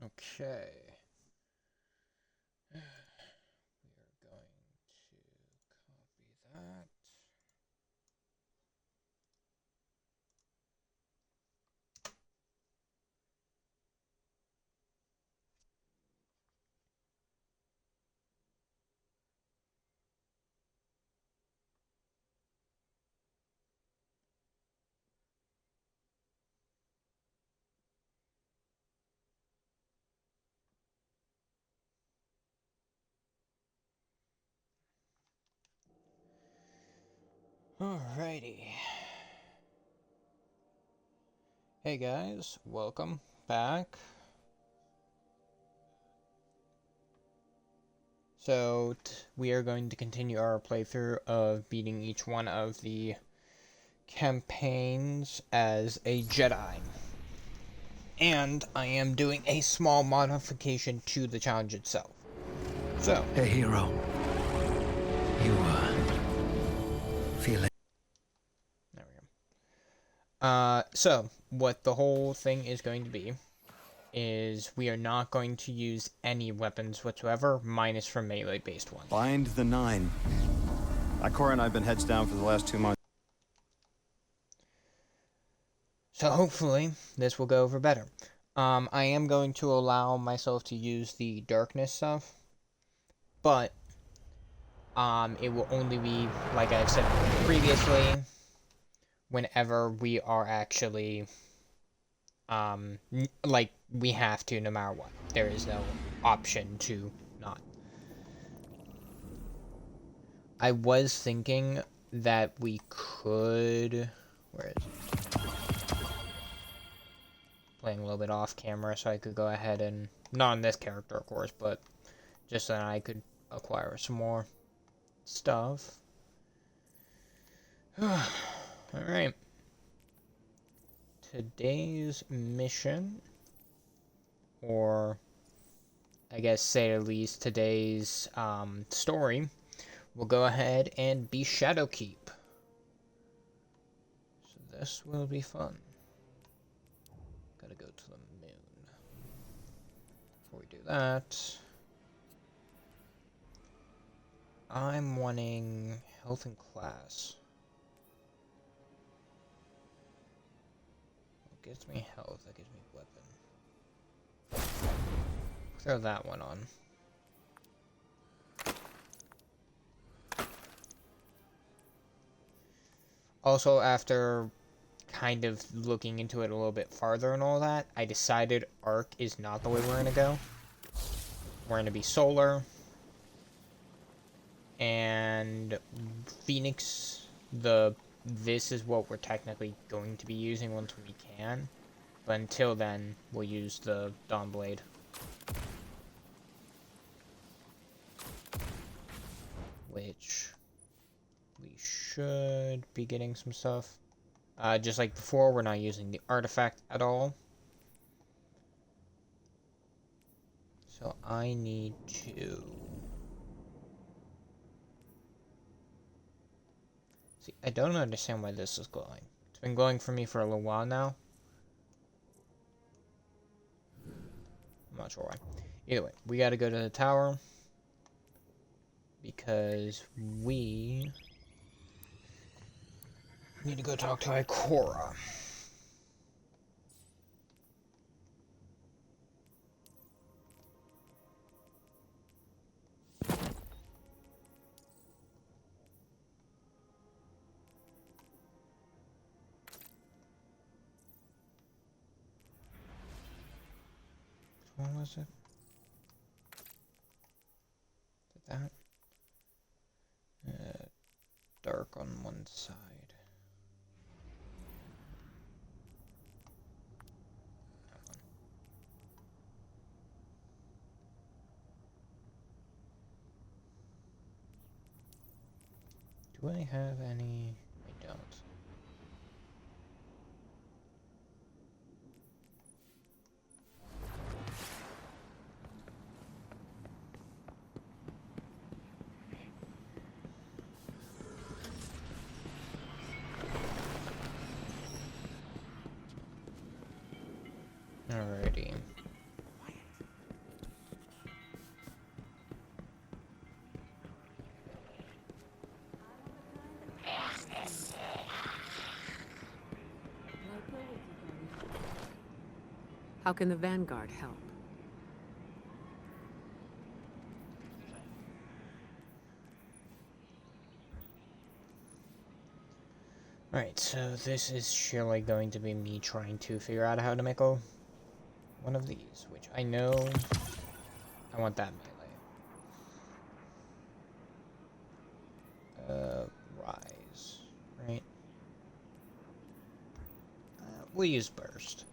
Okay. We are going to copy that. Alrighty. Hey guys, welcome back. So, we are going to continue our playthrough of beating each one of the campaigns as a Jedi. And I am doing a small modification to the challenge itself. So. Hey, hero. You, feel it? There we go. So, what the whole thing is going to be is we are not going to use any weapons whatsoever, minus for melee-based ones. Find the 9. Ikora and I have been heads down for the last 2 months. So hopefully, this will go over better. I am going to allow myself to use the darkness stuff, but it will only be, like I've said previously, whenever we are actually, like, we have to no matter what. There is no option to not. I was thinking that we could... Where is it? Playing a little bit off camera so I could go ahead and... Not on this character, of course, but just so that I could acquire some more stuff. Alright. Today's mission, or I guess say at least today's story, will go ahead and be Shadowkeep. So this will be fun. Gotta go to the moon. Before we do that, I'm wanting health and class. What gives me health? That gives me weapon. Throw that one on. Also, after kind of looking into it a little bit farther and all that, I decided Arc is not the way we're going to go. We're going to be Solar. And Phoenix, this is what we're technically going to be using once we can. But until then, we'll use the Dawnblade. Which we should be getting some stuff. Just like before, we're not using the artifact at all. So I need to... See, I don't understand why this is glowing. It's been glowing for me for a little while now. I'm not sure why. Either way, we gotta go to the tower. Because we need to go talk to Ikora. What was it? Is it that? Dark on one side. That one. Do I have any? I don't. Alrighty. How can the Vanguard help? Alright, so this is surely going to be me trying to figure out how to make one of these, which I know I want that melee. Rise, right? We'll use burst.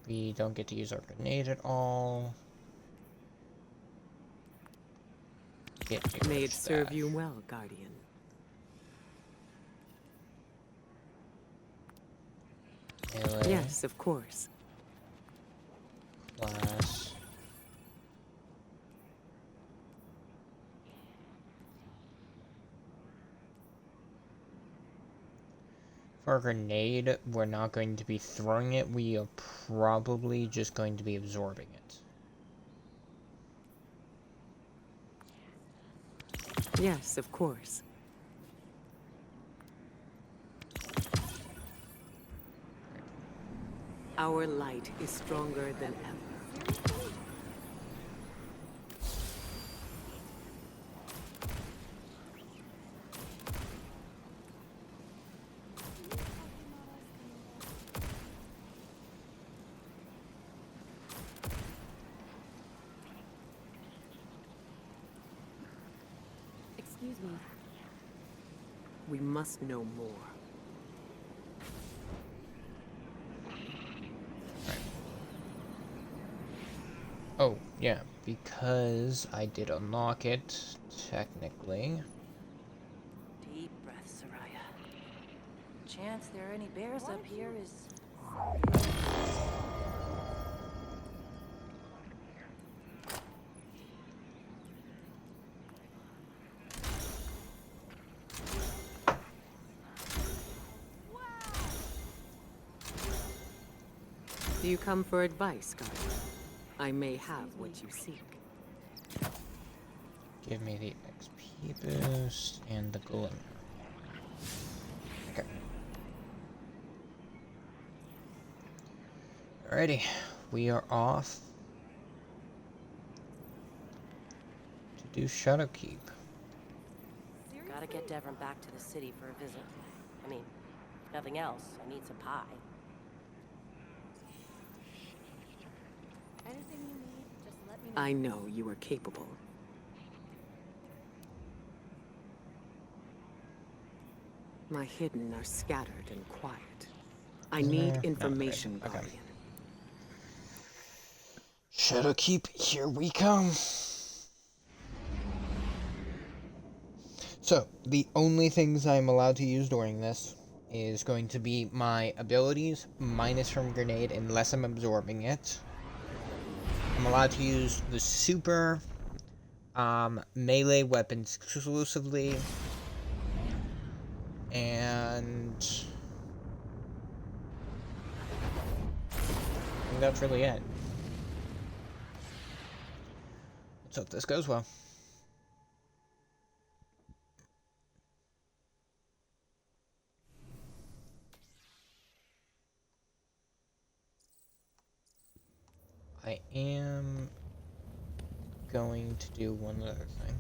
We don't get to use our grenade at all. May it serve you well, Guardian. Melee. Yes, of course. Class. For a grenade, we're not going to be throwing it, we are probably just going to be absorbing it. Yes, of course. Our light is stronger than ever. Excuse me. We must know more. Oh, yeah, because I did unlock it, technically. Deep breath, Soraya. Chance there are any bears up here is... Do you come for advice, Guardian? I may have what you seek. Give me the XP boost and the glimmer. Okay. Alrighty, we are off to do Shadowkeep. Gotta get Devon back to the city for a visit. I mean, if nothing else, I need some pie. Anything you need, just let me know. I know you are capable. My hidden are scattered and quiet. I need information, Okay. Guardian. Shadowkeep, here we come. So, the only things I'm allowed to use during this is going to be my abilities, minus from grenade, unless I'm absorbing it. I'm allowed to use the super melee weapons exclusively. And I think that's really it. Let's hope this goes well. I am going to do one other thing.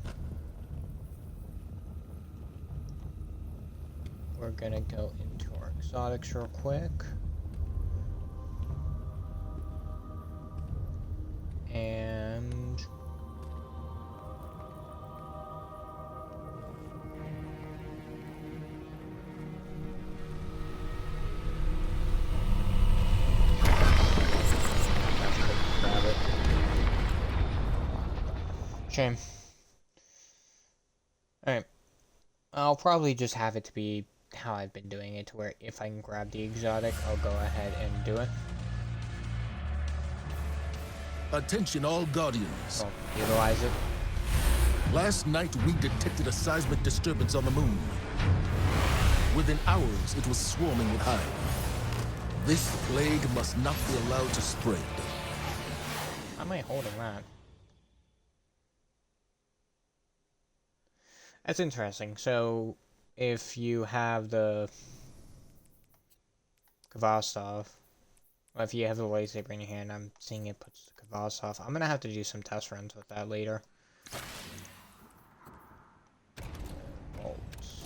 We're gonna go into our exotics real quick. And grab it. Shame. Alright. I'll probably just have it to be how I've been doing it, to where if I can grab the exotic, I'll go ahead and do it. Attention all Guardians. I'll utilize it. Last night we detected a seismic disturbance on the moon. Within hours it was swarming with hive. This plague must not be allowed to spread. How am I holding that? That's interesting. So, if you have the Kvastov, or if you have the lightsaber in your hand, I'm seeing it puts the Kvastov. I'm gonna have to do some test runs with that later. Bolts.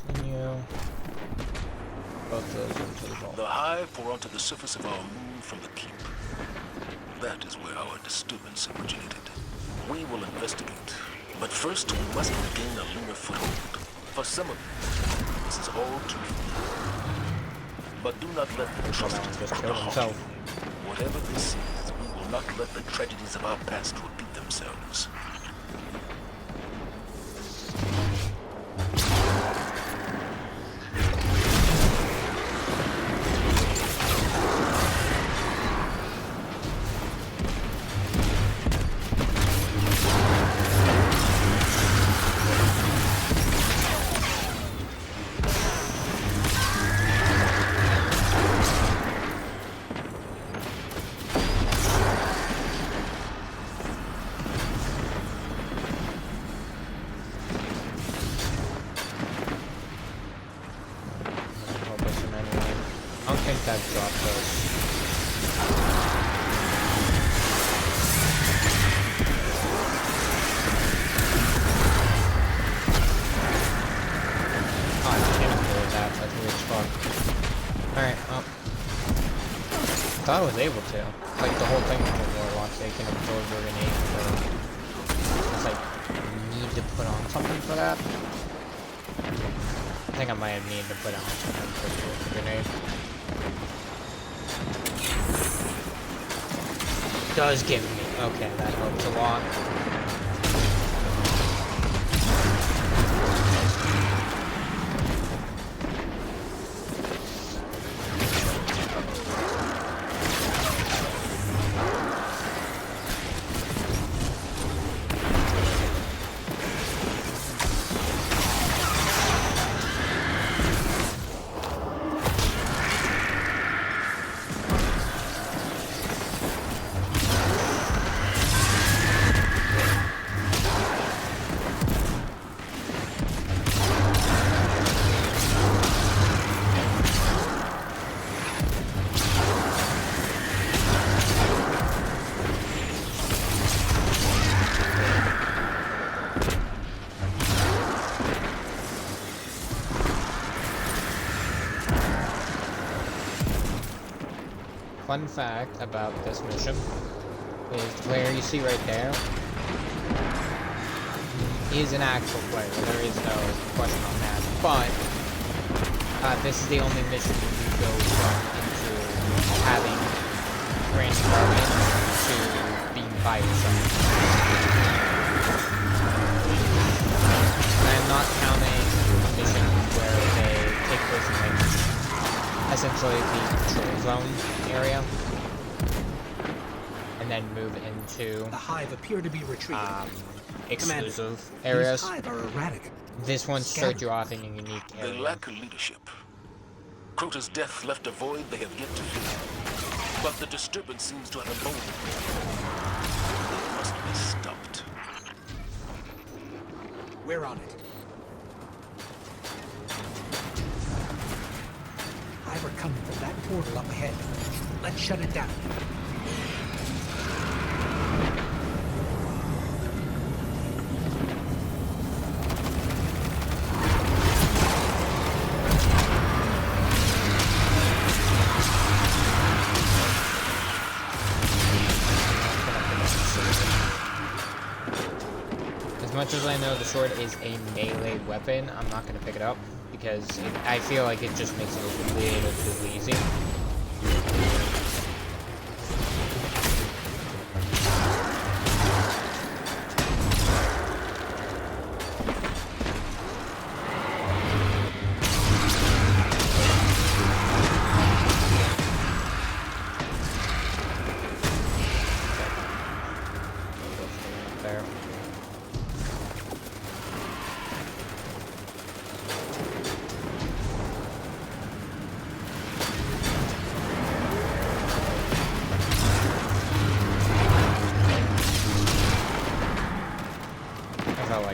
Continue. Both those into the vault. The hive pour onto the surface of our moon from the keep. That is where our disturbance originated. We will investigate. But first, we must regain a lunar foothold. For some of you, this is all too new. But do not let the trust Just put killed a halt. himself. Whatever this is, we will not let the tragedies of our past repeat themselves. I don't think that dropped us. Oh, I can't avoid that. That's weird as fuck. Alright, I thought I was able to. Like, the whole thing with the warlocks, they can absorb your grenade for... It's like, you need to put on something for that. I think I might have needed to put on something for the grenade. Does give me... Okay, that helps a lot. Fun fact about this mission is the player you see right there is an actual player. There is no question on that. But this is the only mission you go from into having random targets to being by yourself. And I'm not counting missions where they take place in like essentially the control zone area, and then move into The hive appear to be retreating. exclusive These areas. hive are erratic. This one starts you off in a unique They area. lack leadership. Crota's death left a void they have yet to fill. But the disturbance seems to have emboldened them. It must be stopped. We're on it. Hive are coming from that portal up ahead. Let's shut it down. As much as I know the sword is a melee weapon, I'm not going to pick it up because I feel like it just makes it a little too easy. There.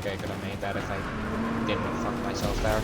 I could have made that if I didn't fuck myself there.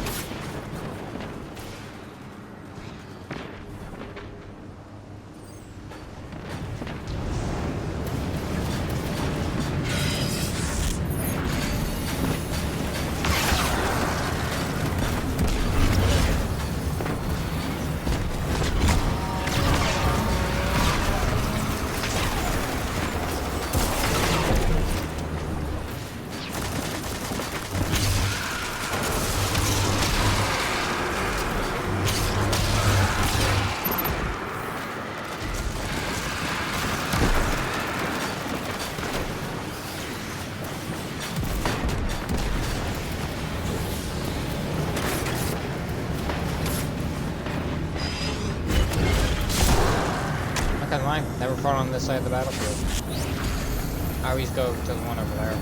Never fought on this side of the battlefield. I always go to the one over there.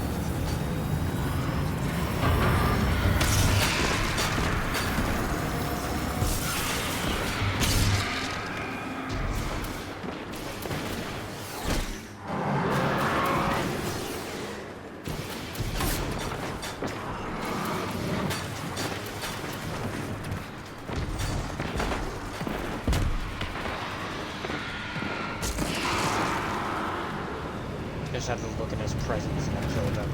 Just have to look at his presence and kill them.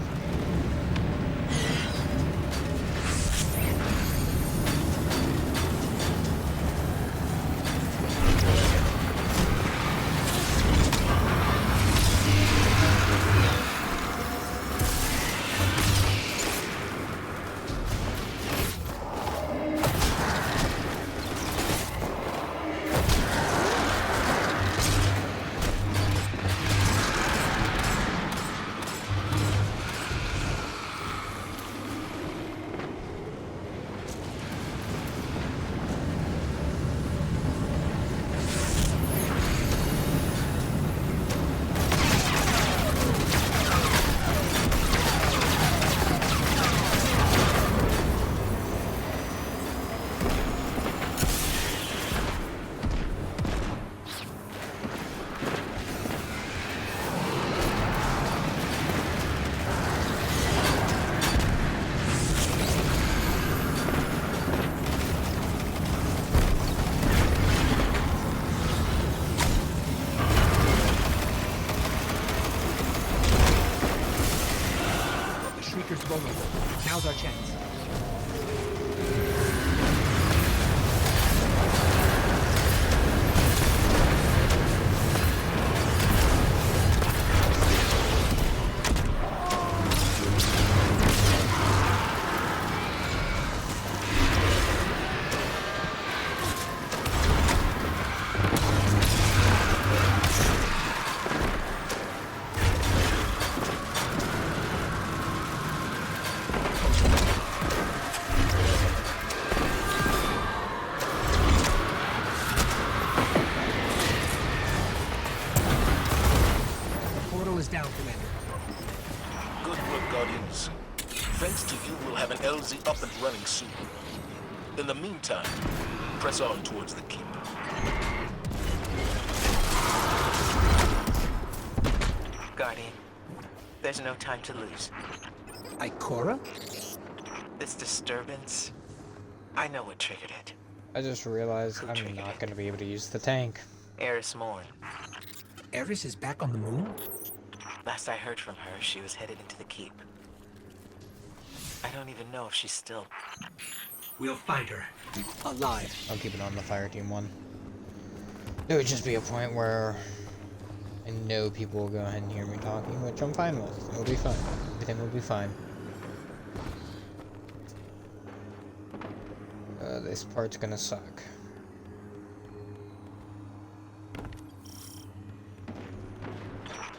Shrieker's vulnerable. Now's our chance. Is down, Commander. Good work, Guardians. Thanks to you, we'll have an LZ up and running soon. In the meantime, press on towards the keep. Guardian, there's no time to lose. Ikora? This disturbance, I know what triggered it. I just realized I'm not going to be able to use the tank. Eris Morn. Eris is back on the moon? Last I heard from her, she was headed into the keep. I don't even know if she's still... We'll find her. Alive. I'll keep it on the fire team one. There would just be a point where I know people will go ahead and hear me talking, which I'm fine with. It'll be fine. Everything will be fine. This part's gonna suck.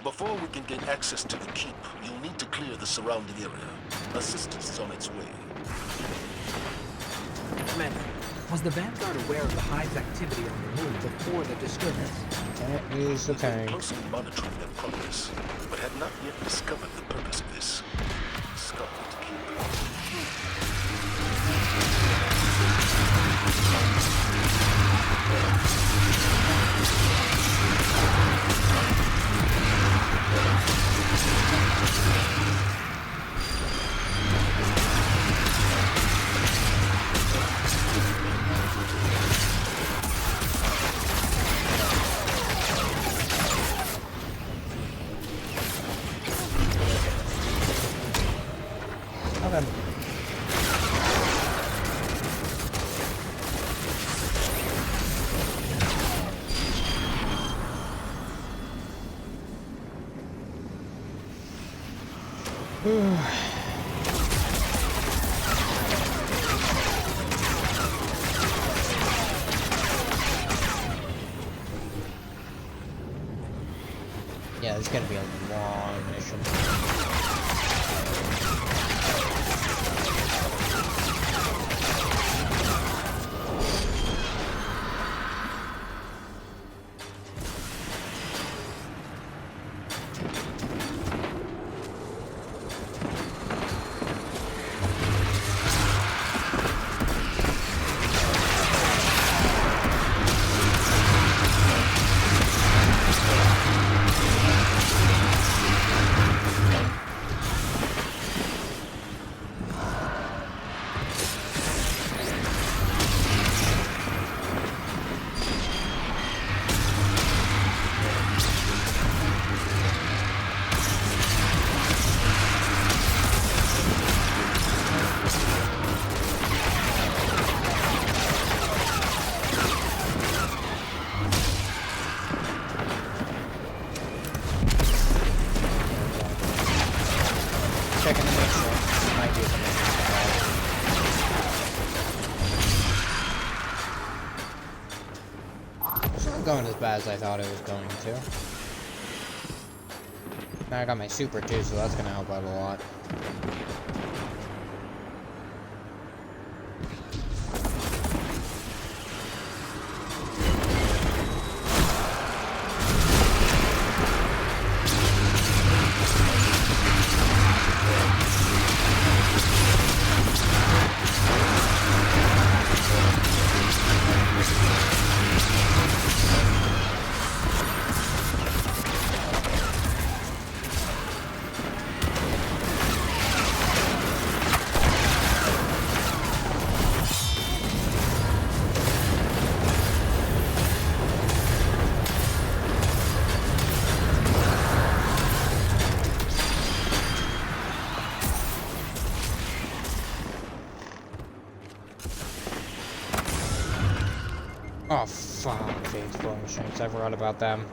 Before we can gain access to the keep, you'll need to clear the surrounding area. Assistance is on its way. Commander, was the Vanguard aware of the Hive's activity on the moon before the disturbance? Can't use the We've been tank. closely monitoring their progress, but had not yet discovered the purpose of this scarlet keep. Yeah, it's gonna be a long mission. Checking to make sure. Might be some It's not going as bad as I thought it was going to. Now I got my super too, so that's gonna help out a lot. Oh fuck, the exploding machines. I forgot about them.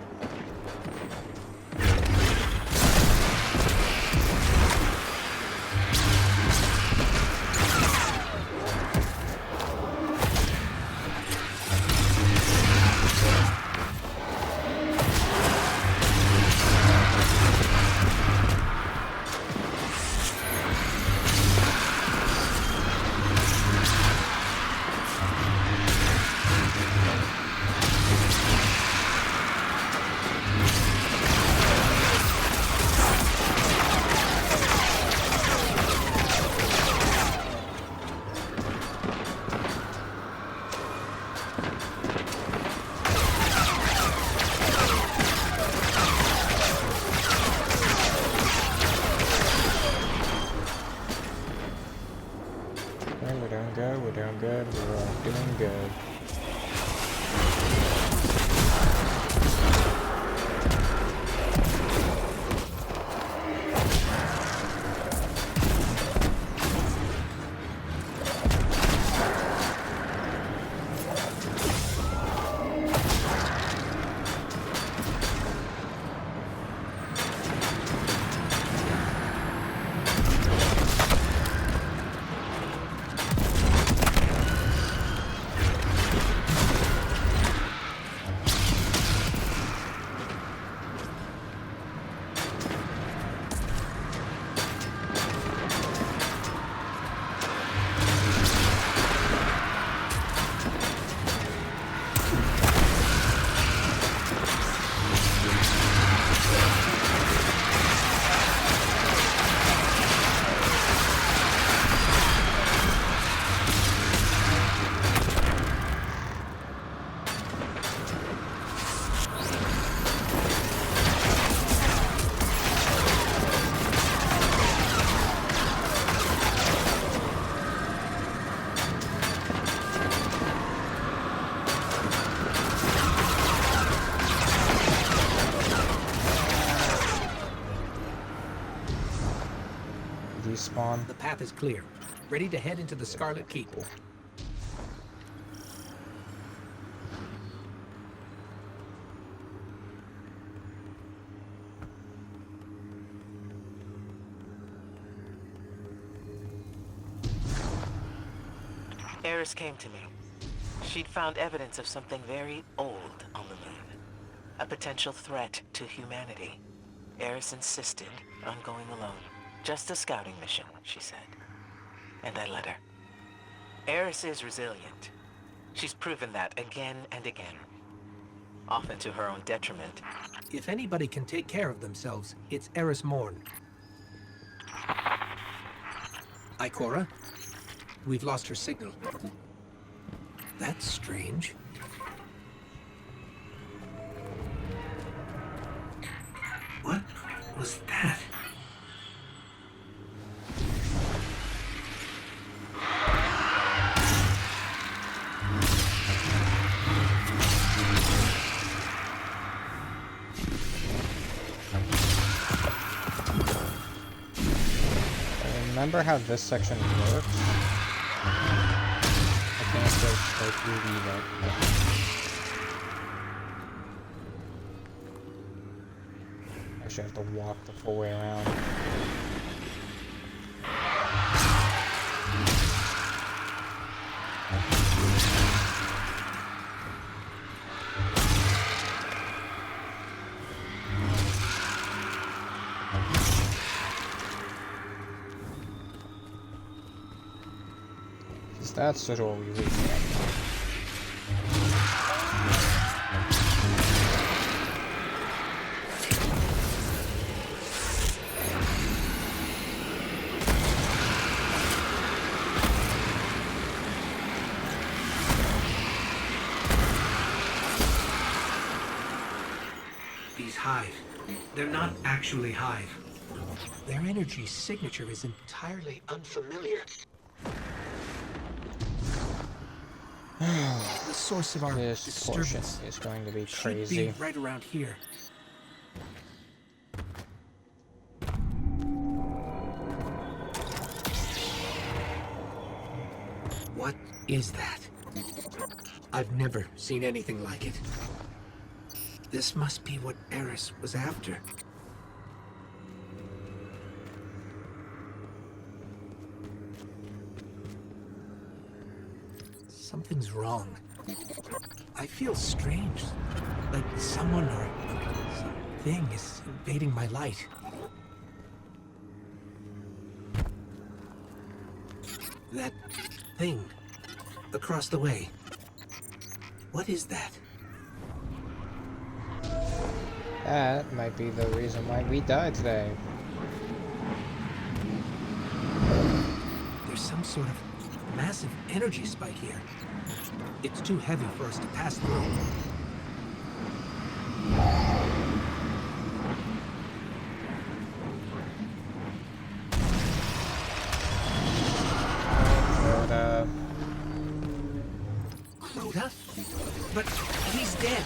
We're doing good, we're doing good, we're all doing good. Respawn. The path is clear. Ready to head into the Scarlet Keep. Eris came to me. She'd found evidence of something very old on the moon. A potential threat to humanity. Eris insisted on going alone. Just a scouting mission, she said. And I let her. Eris is resilient. She's proven that again and again. Often to her own detriment. If anybody can take care of themselves, it's Eris Morn. Ikora? We've lost her signal. That's strange. What was that? Remember how this section works? I can't just like read it. Actually, I have to walk the full way around. That's the door we reached. These Hive, they're not actually Hive. Their energy signature is entirely unfamiliar. The source of our This portion disturbance is going to be should crazy. be right around here. What is that? I've never seen anything like it. This must be what Eris was after. Something's wrong. I feel strange. Like someone or something is invading my light. That thing across the way. What is that? That might be the reason why we died today. There's some sort of massive energy spike here. It's too heavy for us to pass through. Crota? But he's dead.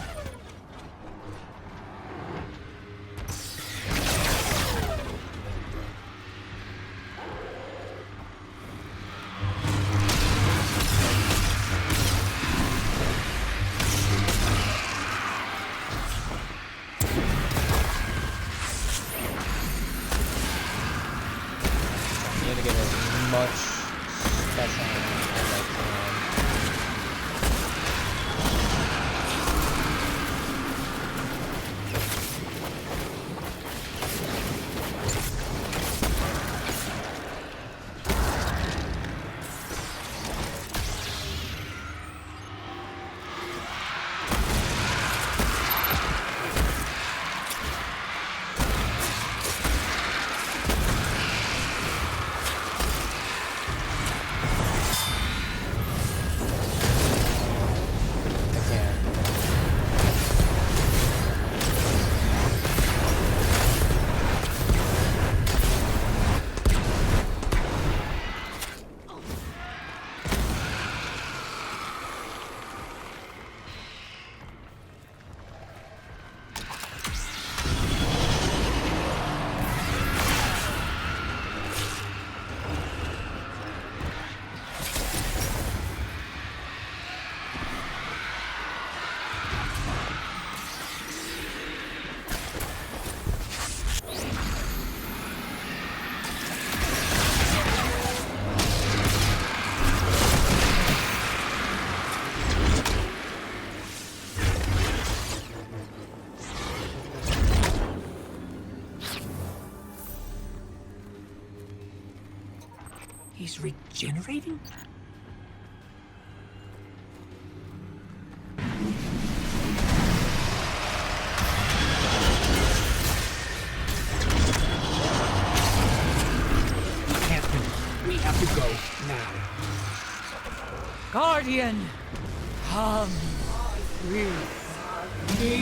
He's regenerating? We can't do it. We have to go now. Guardian, come with me.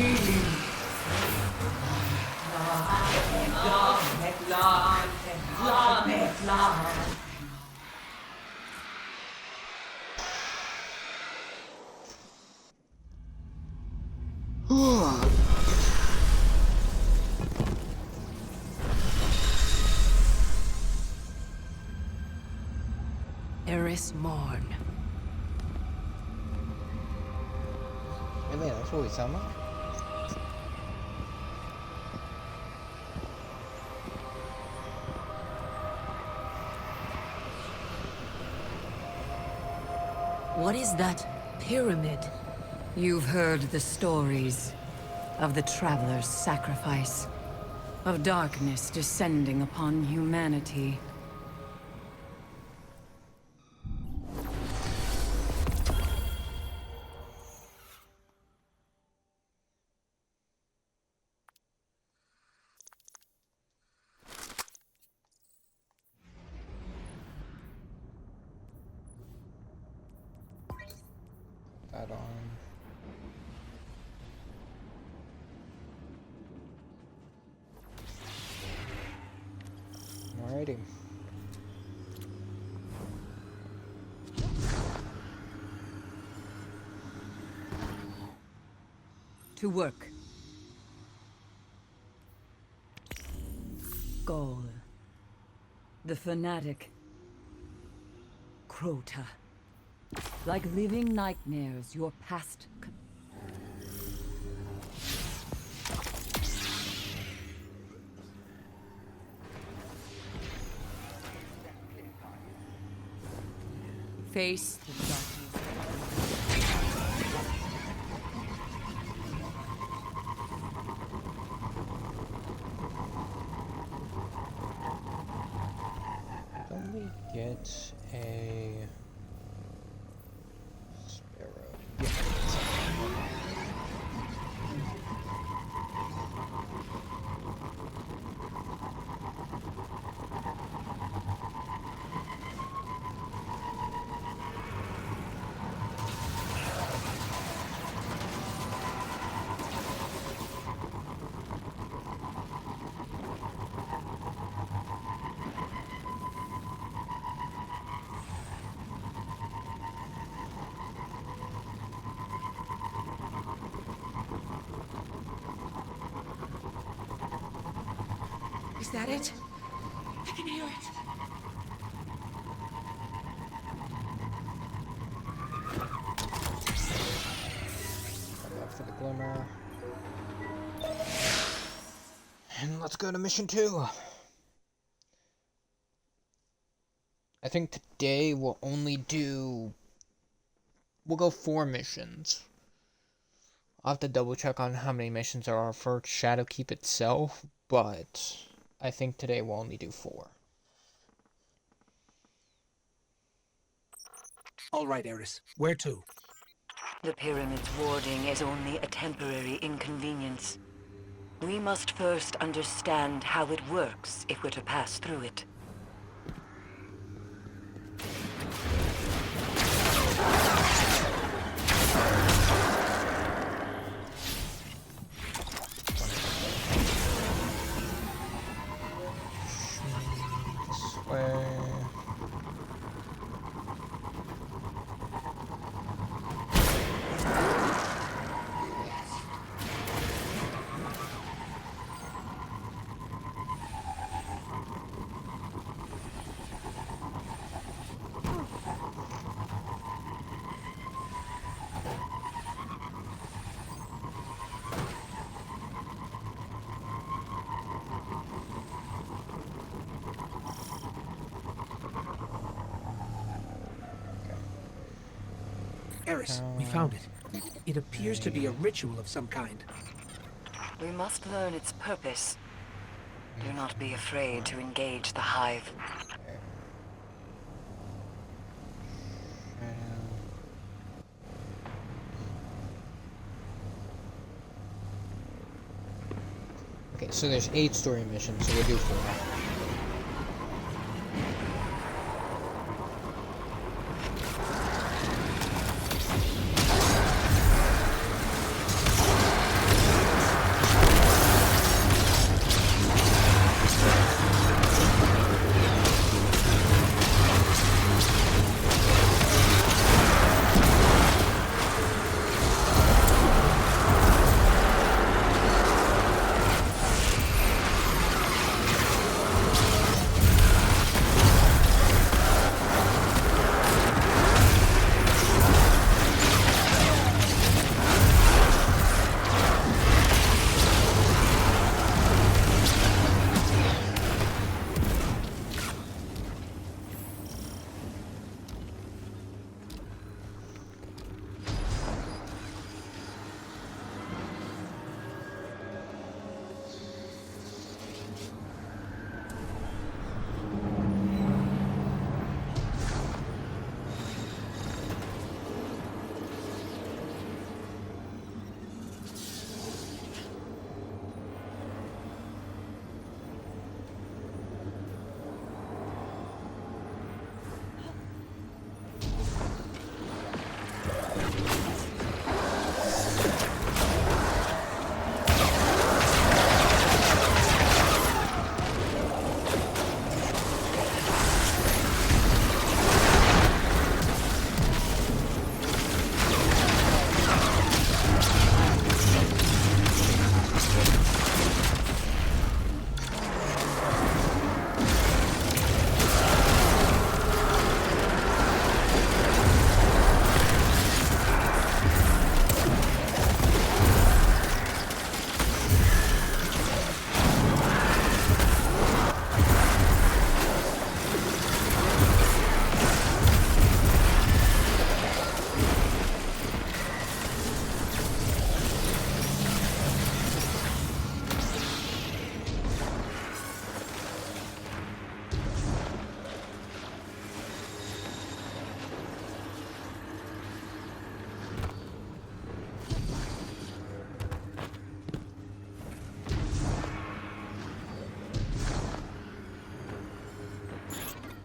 Eris Morn. Really, that's what we talking about? What is that pyramid? You've heard the stories of the Traveler's sacrifice, of darkness descending upon humanity. That on. Alrighty. To work. Goal. The fanatic. Crota. Like living nightmares, your past... Face the darkness. Don't we get a sparrow? Yeah. Is that it? I can hear it. Come back for the glimmer. And let's go to mission 2. I think today we'll only do... We'll go 4 missions. I'll have to double check on how many missions there are for Shadowkeep itself, but I think today we'll only do 4. All right, Eris. Where to? The pyramid's warding is only a temporary inconvenience. We must first understand how it works if we're to pass through it. This way. Eris, we found it. It appears to be a ritual of some kind. We must learn its purpose. Do not be afraid to engage the Hive. Okay, so there's 8 story missions, so we'll do 4.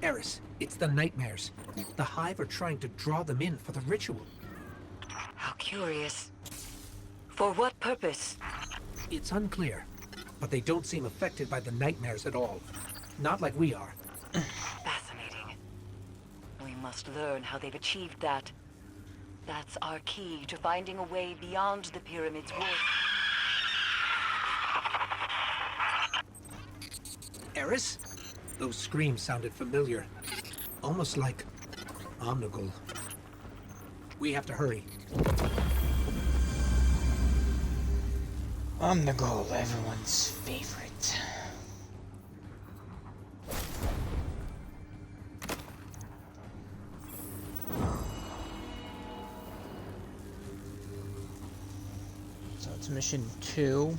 Eris, it's the nightmares. The Hive are trying to draw them in for the ritual. How curious. For what purpose? It's unclear, but they don't seem affected by the nightmares at all. Not like we are. Fascinating. We must learn how they've achieved that. That's our key to finding a way beyond the pyramid's wall. Eris? Those screams sounded familiar. Almost like Omnigul. We have to hurry. Omnigul, everyone's favorite. So it's mission 2.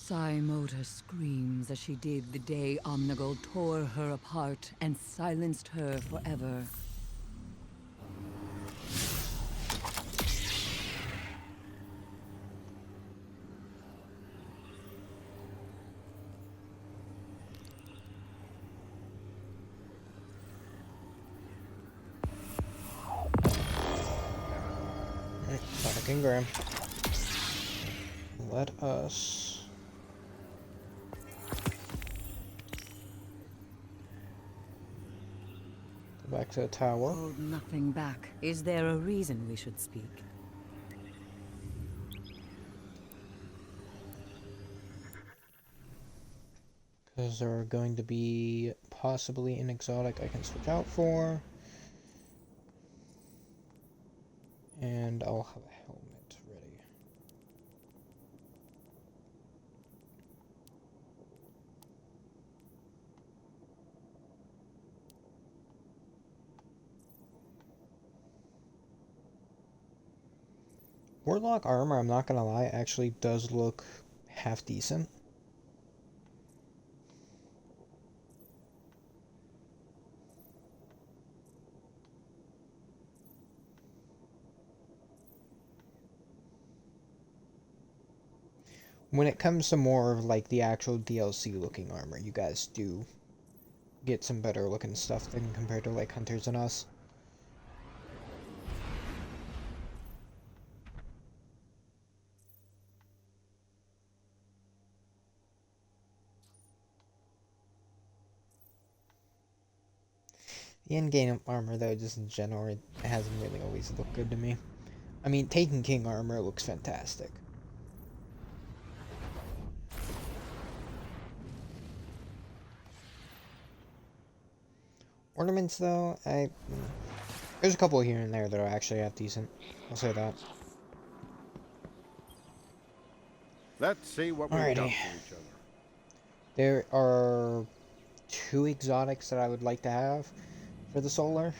Saimota screams as she did the day Omnigul tore her apart and silenced her forever. Back in Graham. Let us go back to the tower. Hold nothing back. Is there a reason we should speak? Is there going to be possibly an exotic I can switch out for? And I'll have a helmet ready. Warlock armor, I'm not gonna lie, actually does look half decent. When it comes to more of like the actual DLC looking armor, you guys do get some better looking stuff than compared to like Hunters and Us. The in-game armor though, just in general, it hasn't really always looked good to me. I mean, Taken King armor looks fantastic. Ornaments, though, there's a couple here and there that are actually half decent. I'll say that. Let's see what we've got for Alrighty. each other. There are 2 exotics that I would like to have for the solar.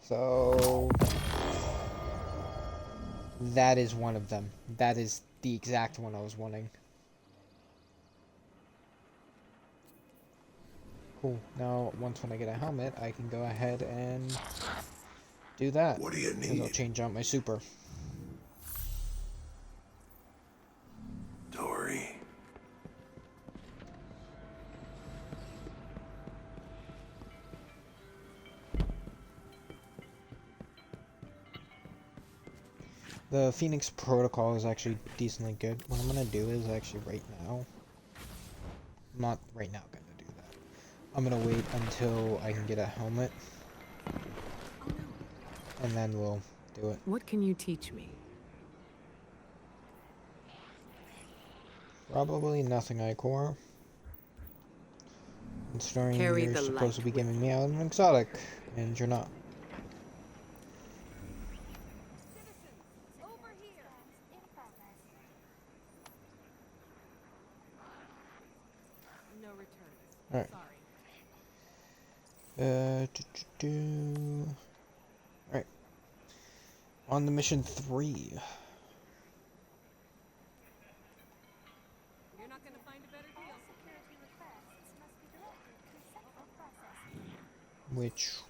So that is one of them. That is the exact one I was wanting. Cool. Now, once when I get a helmet, I can go ahead and do that. What do you Because I'll need? change out my super. Dory. The Phoenix Protocol is actually decently good. What I'm gonna do is actually right now. I'm not right now gonna do that. I'm gonna wait until I can get a helmet. And then we'll do it. What can you teach me? Probably nothing, Icor. Considering Carry you're the supposed to light be with giving me out an exotic, and you're not. Over here. In progress. No returns. Alright. Sorry. Alright. On to mission 3. You're not gonna find a better deal. Security requests must be directed to central processing.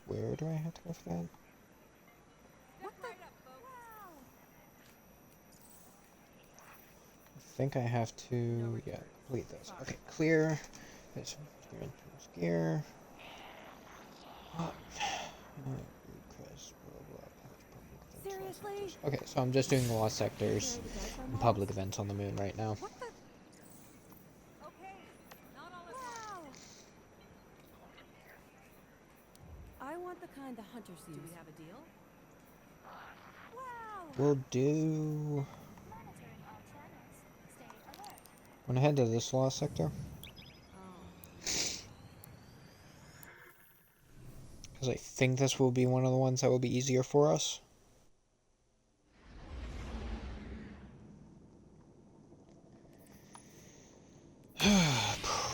Where do I have to go for that? What right up, folks. I think I have to, yeah, complete this. Okay, clear. This gear. Seriously? Okay, so I'm just doing the lost sectors and public events on the moon right now. What the? Okay, not all at once. Wow. I want the kind the hunters use. Do we have a deal? Wow. We'll do... Monitoring all channels. Stay alert. Wanna head to this lost sector? Because I think this will be one of the ones that will be easier for us.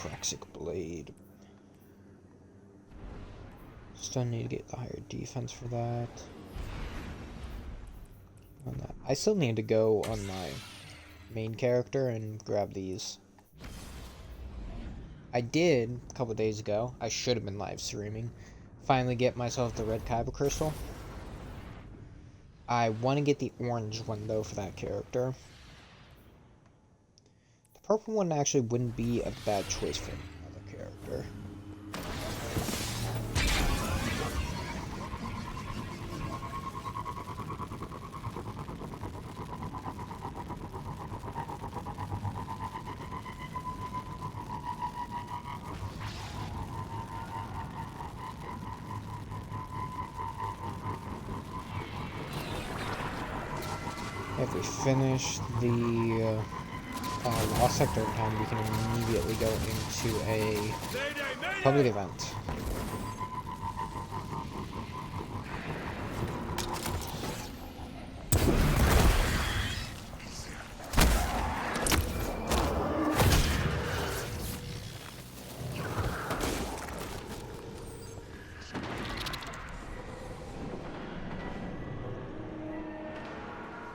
Praxic Blade. Still need to get the higher defense for that. On that. I still need to go on my main character and grab these. I did a couple days ago. I should have been live streaming. Finally get myself the red kyber crystal. I want to get the orange one though for that character. The purple one actually wouldn't be a bad choice for another character. Have we finished the Lost Sector time, we can immediately go into a public event.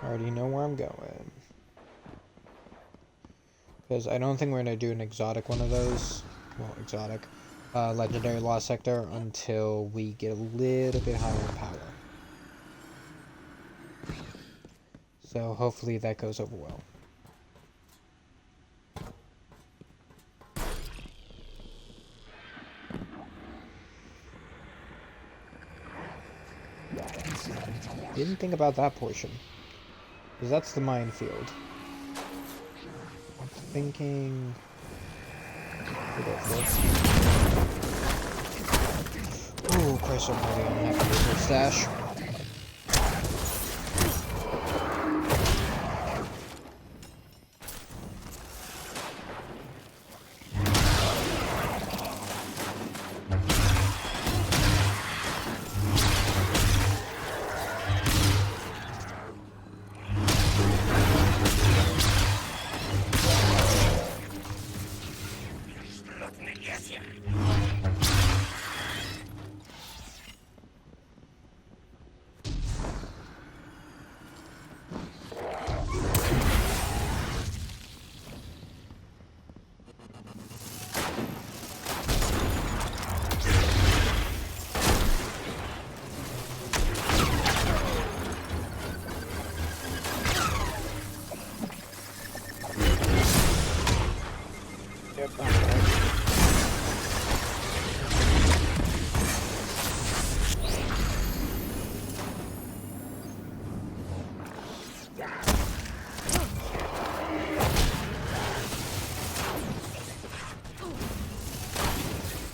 I already know where I'm going. Because I don't think we're going to do an exotic one of those. Well, exotic. Legendary Lost Sector until we get a little bit higher in power. So hopefully that goes over well. Didn't think about that portion. Because that's the minefield. I'm thinking... Ooh, Christ almighty, I'm gonna have to use my stash.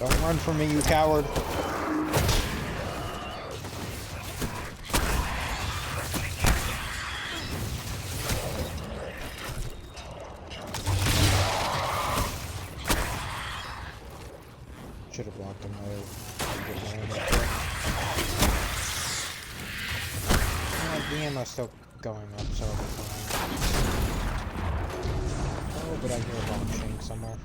Don't run from me, you coward. Should have blocked him. The ammo's still going up, so I'll be fine. Oh, but I hear a bomb shank somewhere.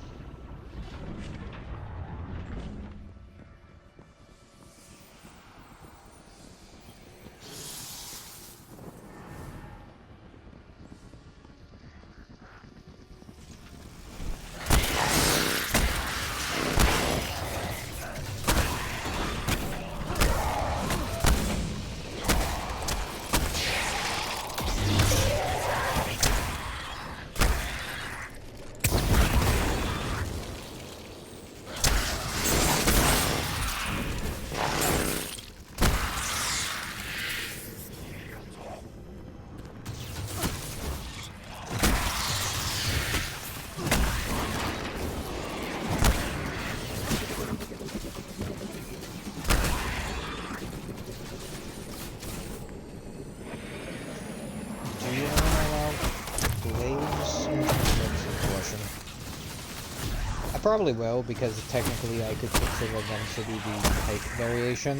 Probably will, because technically I could consider them to be the height variation.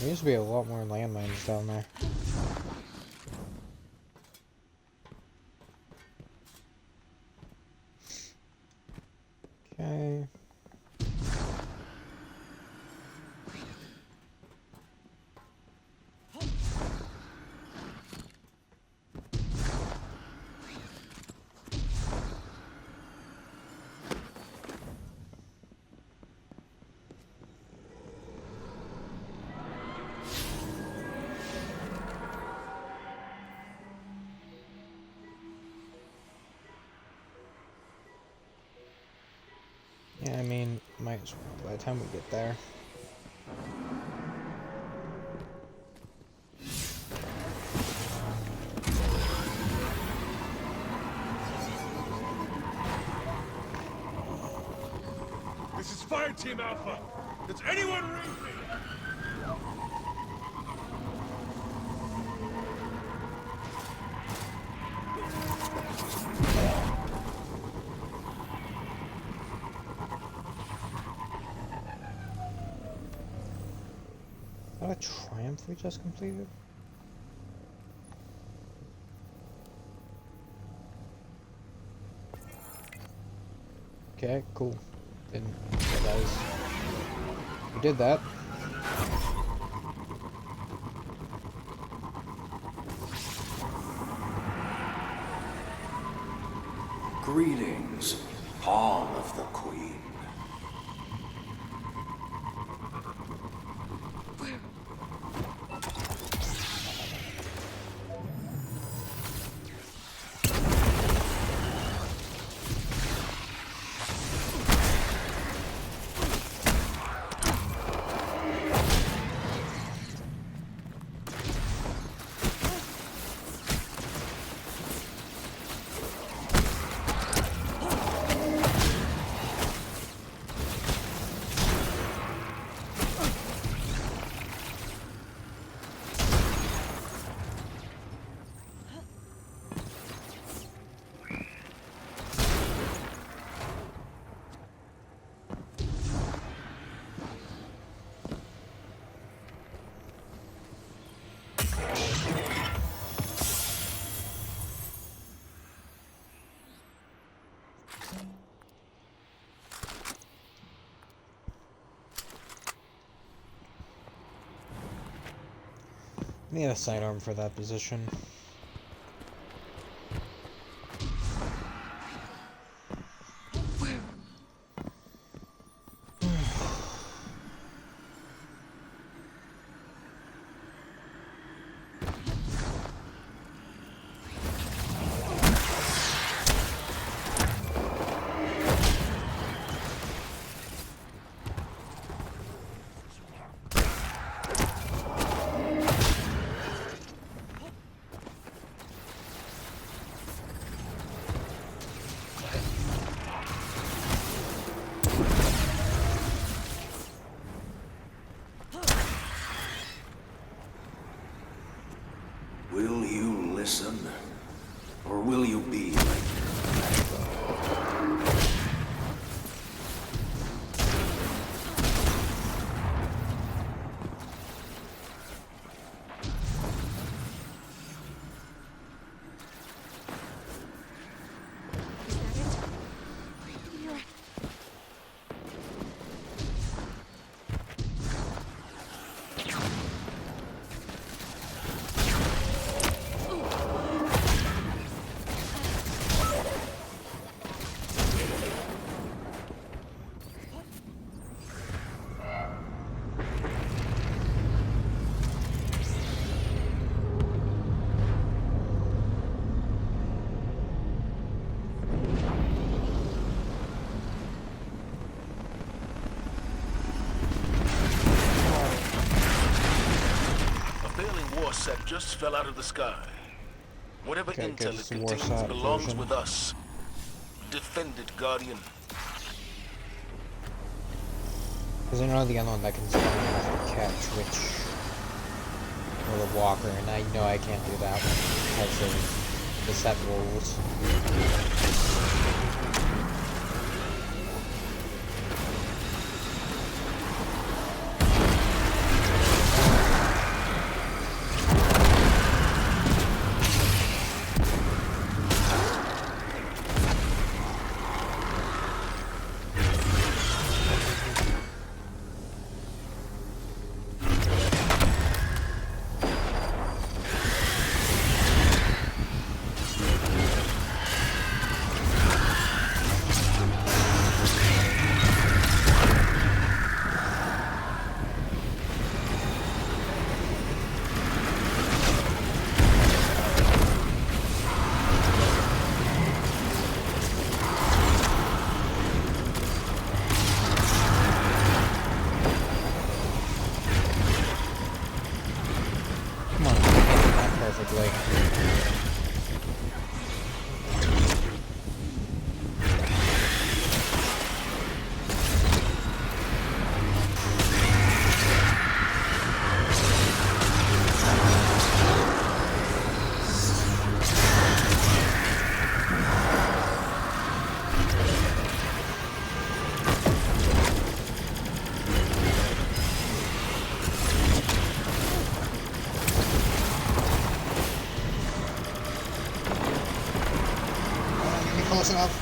There used to be a lot more landmines down there. Okay. Yeah, I mean, might as well by the time we get there. This is Fire Team Alpha. Does anyone read me? Is that a triumph we just completed? Okay, cool. Didn't realize we did that. Greetings, Pawn of the Queen. Need a sidearm for that position. Will you listen? Or will you be like... Set just fell out of the sky. Whatever Okay, intel it's it a contains Warsaw belongs version. with us. Defend it, Guardian. Because I know the other one that can spawn off the catch, which... or the walker, and I know I can't do that one. That's the set rules. close enough.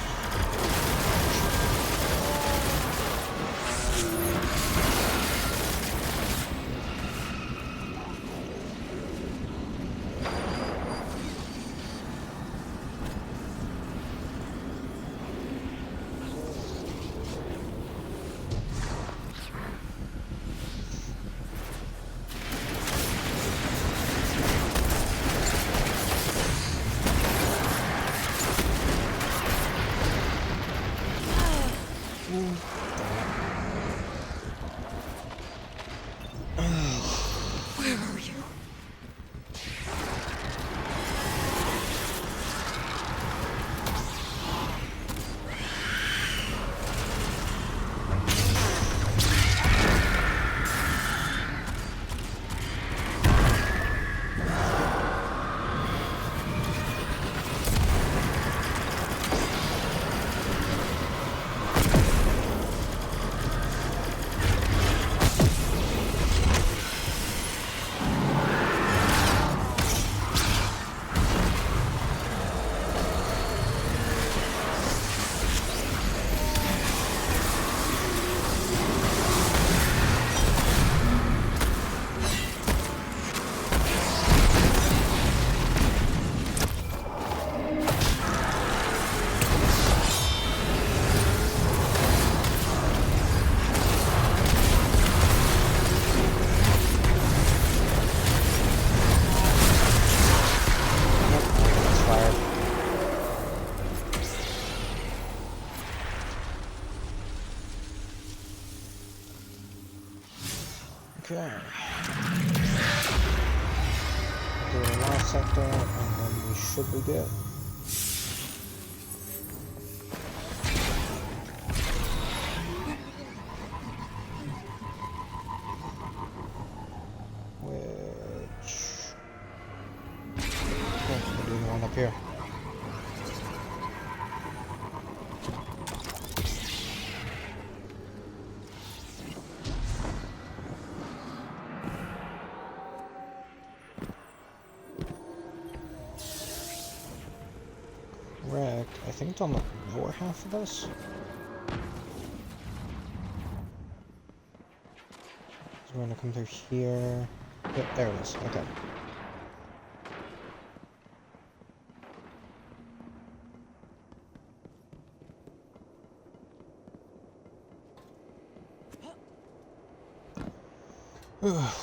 Where are you? Okay. Do the last sector, and then we should be good. Which... Oh, we're doing one up here. Correct. I think it's on the lower half of this. So we're gonna come through here. Yep, there it is. Okay. Ugh.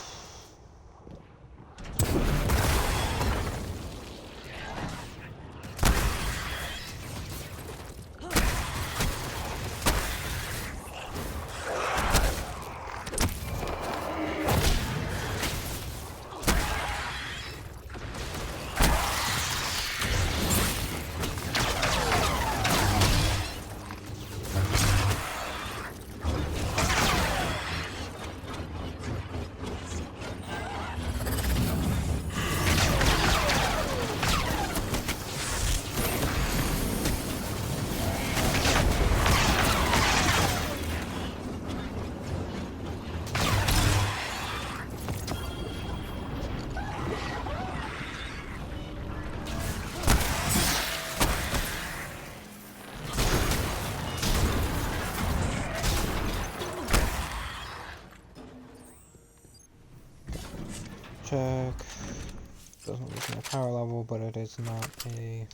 Check. Doesn't look like a power level, but it is not a...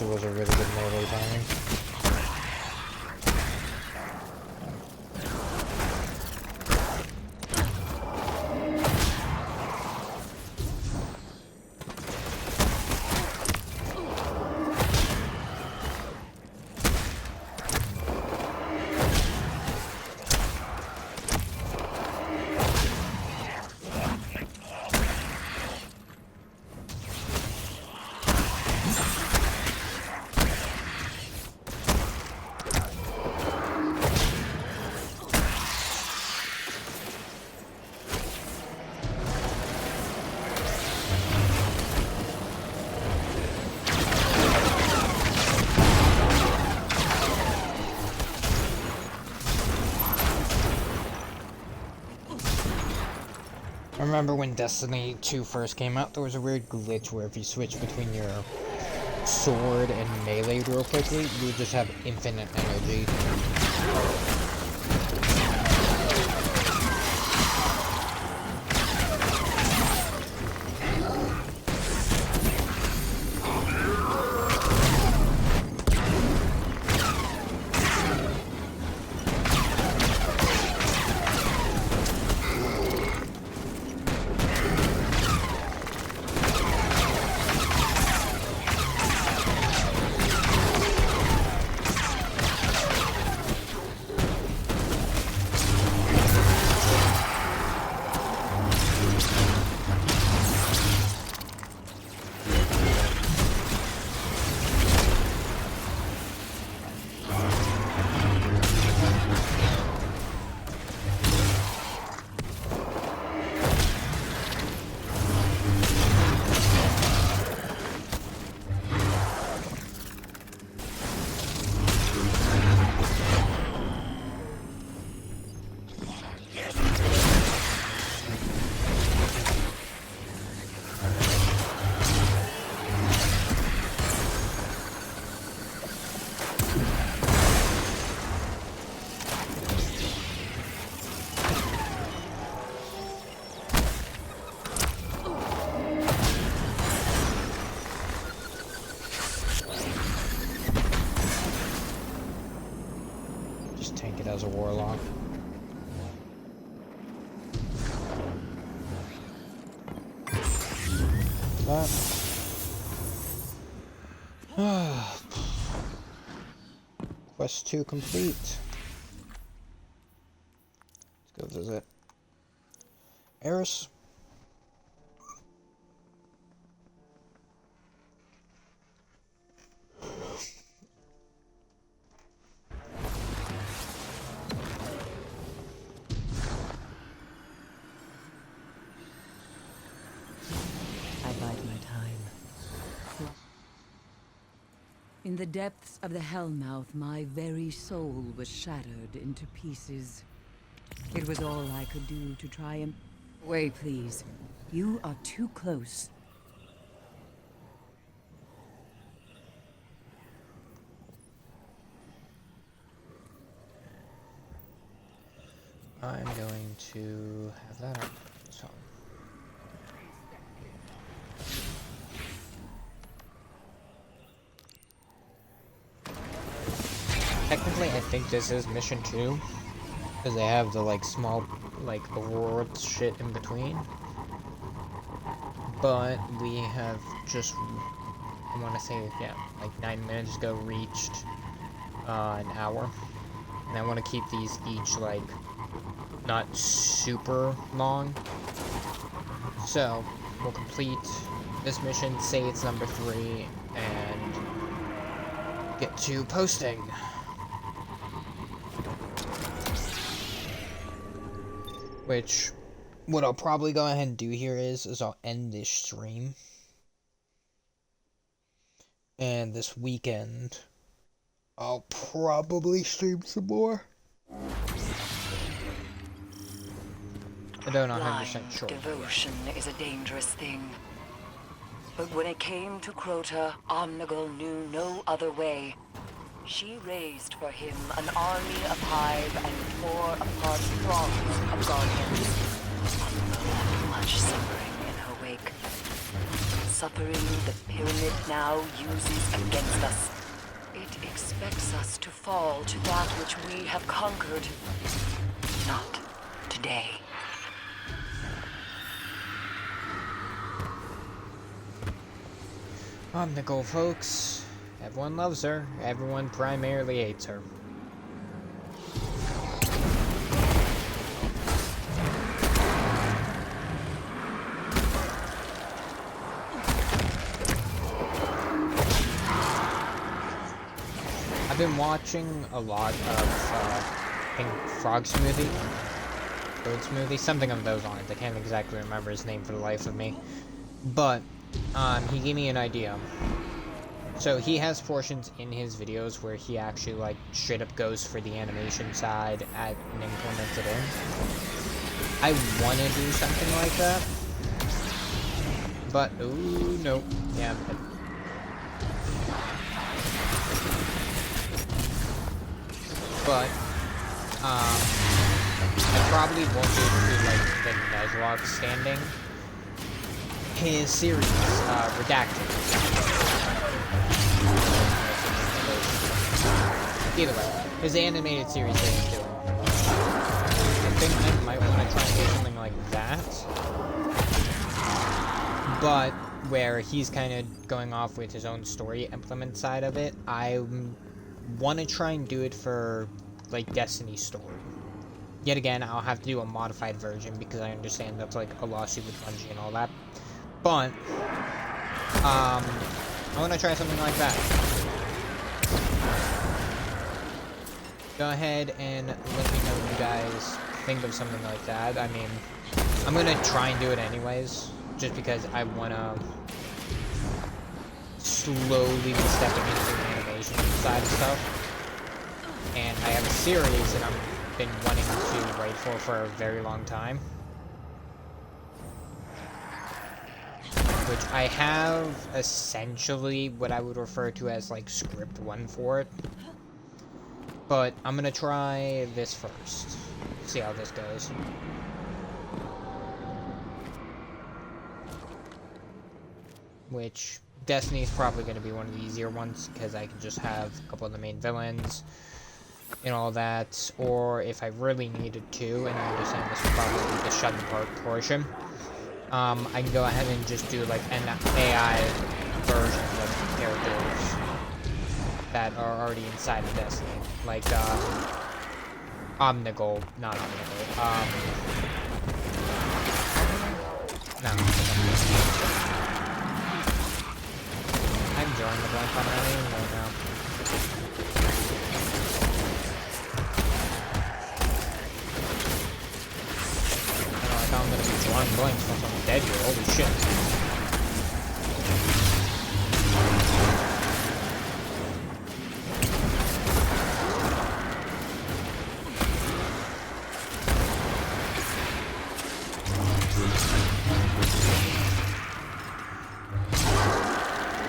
also was a really good melee timing. I remember when Destiny 2 first came out, there was a weird glitch where if you switch between your sword and melee real quickly, you would just have infinite energy. Tank it as a warlock. Quest 2 complete. Let's go visit Eris. In the depths of the Hellmouth, my very soul was shattered into pieces. It was all I could do to try and... Wait, please. You are too close. I'm going to have that up. So. Technically, I think this is mission 2, because they have the, like, small, like, awards shit in between. But we have just, I want to say, yeah, like 9 minutes ago reached an hour. And I want to keep these each, like, not super long. So, we'll complete this mission, say it's number 3, and get to posting. Which, what I'll probably go ahead and do here is I'll end this stream. And this weekend, I'll probably stream some more. I don't know 100% sure. Devotion is a dangerous thing. But when it came to Crota, Omnigul knew no other way. She raised for him an army of Hive and tore apart throngs of Guardians. Much suffering in her wake. suffering the pyramid now uses against us. It expects us to fall to that which we have conquered. Not today. Omnigul, folks. Everyone loves her. Everyone primarily hates her. I've been watching a lot of, I think, Frog Smoothie? Bird Smoothie? Something of those lines. I can't exactly remember his name for the life of me. But, he gave me an idea. So he has portions in his videos where he actually, like, straight up goes for the animation side and implements it in. I want to do something like that. But, ooh, no. Yeah, but, I probably won't be able to do, like, the Nuzlocke standing. His series, Redacted. Either way, his animated series that he's doing. I think I might want to try and do something like that. But, where he's kind of going off with his own story implement side of it, I want to try and do it for, like, Destiny's story. Yet again, I'll have to do a modified version because I understand that's, like, a lawsuit with Bungie and all that. But, I want to try something like that. Go ahead and let me know what you guys think of something like that. I mean, I'm going to try and do it anyways, just because I want to slowly be stepping into the animation side of stuff. And I have a series that I've been wanting to write for a very long time. Which I have essentially what I would refer to as like script 1 for it. But I'm gonna try this first. See how this goes. Which Destiny is probably gonna be one of the easier ones because I can just have a couple of the main villains and all that. Or if I really needed to, and I understand this would probably be the shut apart portion. I can go ahead and just do like an AI version of characters that are already inside of Destiny. Like, Omnigul, not Omnigul, no. I'm drawing the blank on her name right now. I know, I'm gonna be drawing blanks once I'm dead here, holy shit.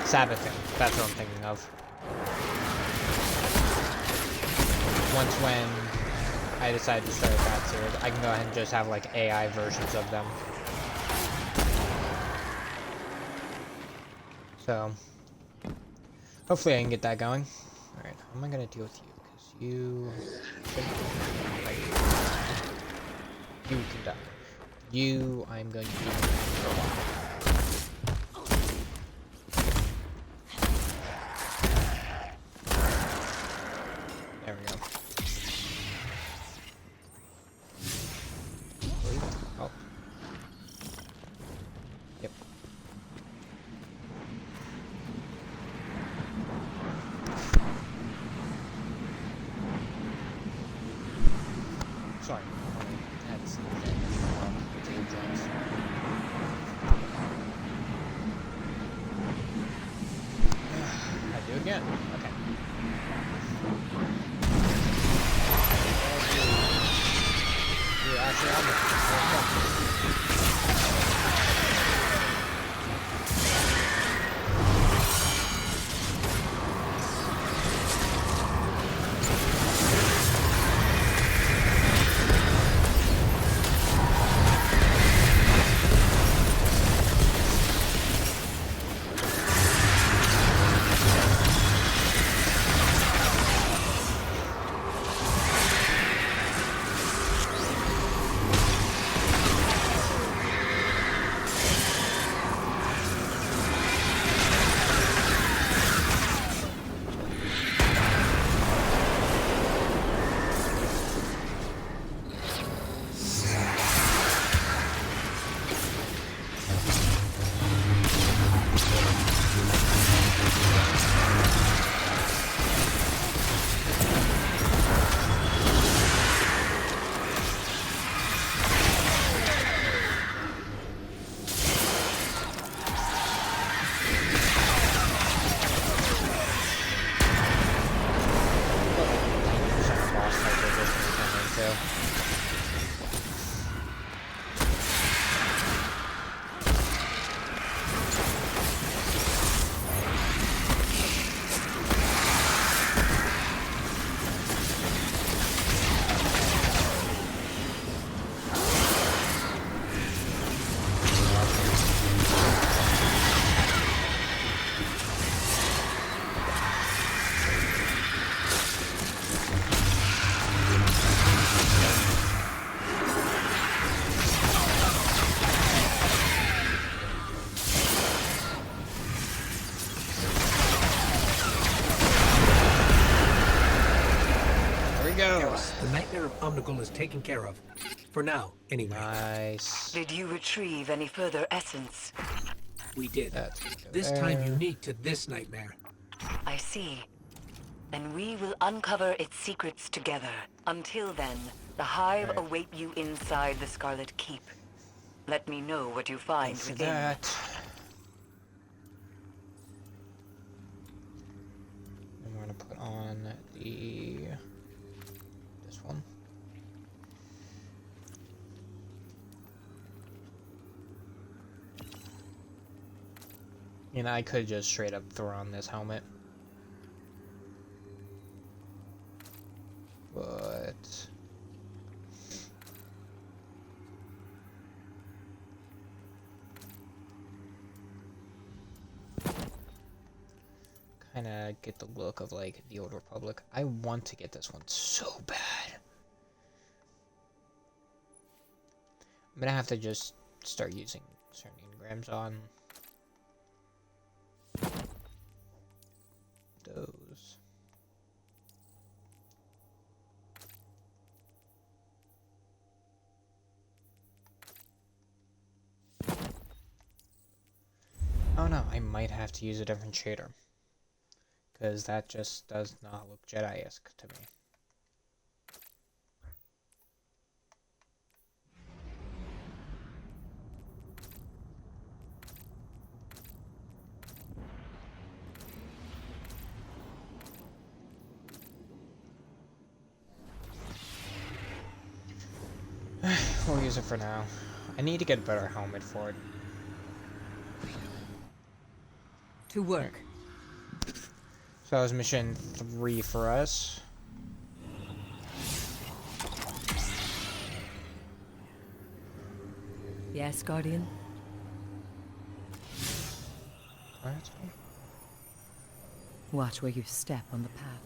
Sabbathing, that's what I'm thinking of. Once when I decide to start that series, I can go ahead and just have like AI versions of them. So, hopefully I can get that going. Alright, how am I gonna deal with you? Because you can die. You, I'm going to be for a while. There we go. Wait. Oh. Yep. Sorry. That's I do again. Okay. You're actually on the go. Eris, the nightmare of Omnigul is taken care of. For now, anyway. Nice. Did you retrieve any further essence? We did. That's This time unique to this nightmare. I see. Then we will uncover its secrets together. Until then, the Hive await you inside the Scarlet Keep. Let me know what you find for within. that. I'm gonna put on this one. And I could just straight up throw on this helmet. But kind of get the look of like the Old Republic. I want to get this one so bad. I'm gonna have to just start using certain engrams on those. Oh no, I might have to use a different shader. Because that just does not look Jedi-esque to me. We'll use it for now. I need to get a better helmet for it. To work. So that was mission 3 for us. Yes, Guardian? Alright. Watch where you step on the path.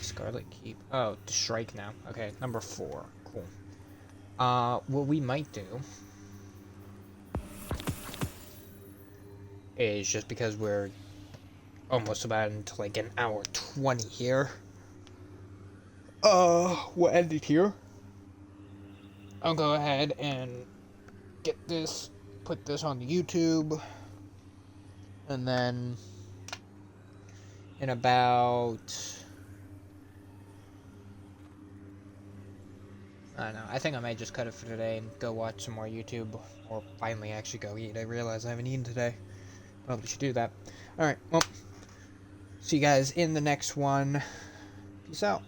Scarlet Keep. Oh, the Shrike now. Okay, number 4. Cool. What we might do is, just because we're almost about into like an hour 20 here, we'll end it here. I'll go ahead and get this, put this on YouTube, and then in about, I don't know, I think I might just cut it for today and go watch some more YouTube, or finally actually go eat. I realize I haven't eaten today. Probably should do that. Alright, well, see you guys in the next one. Peace out.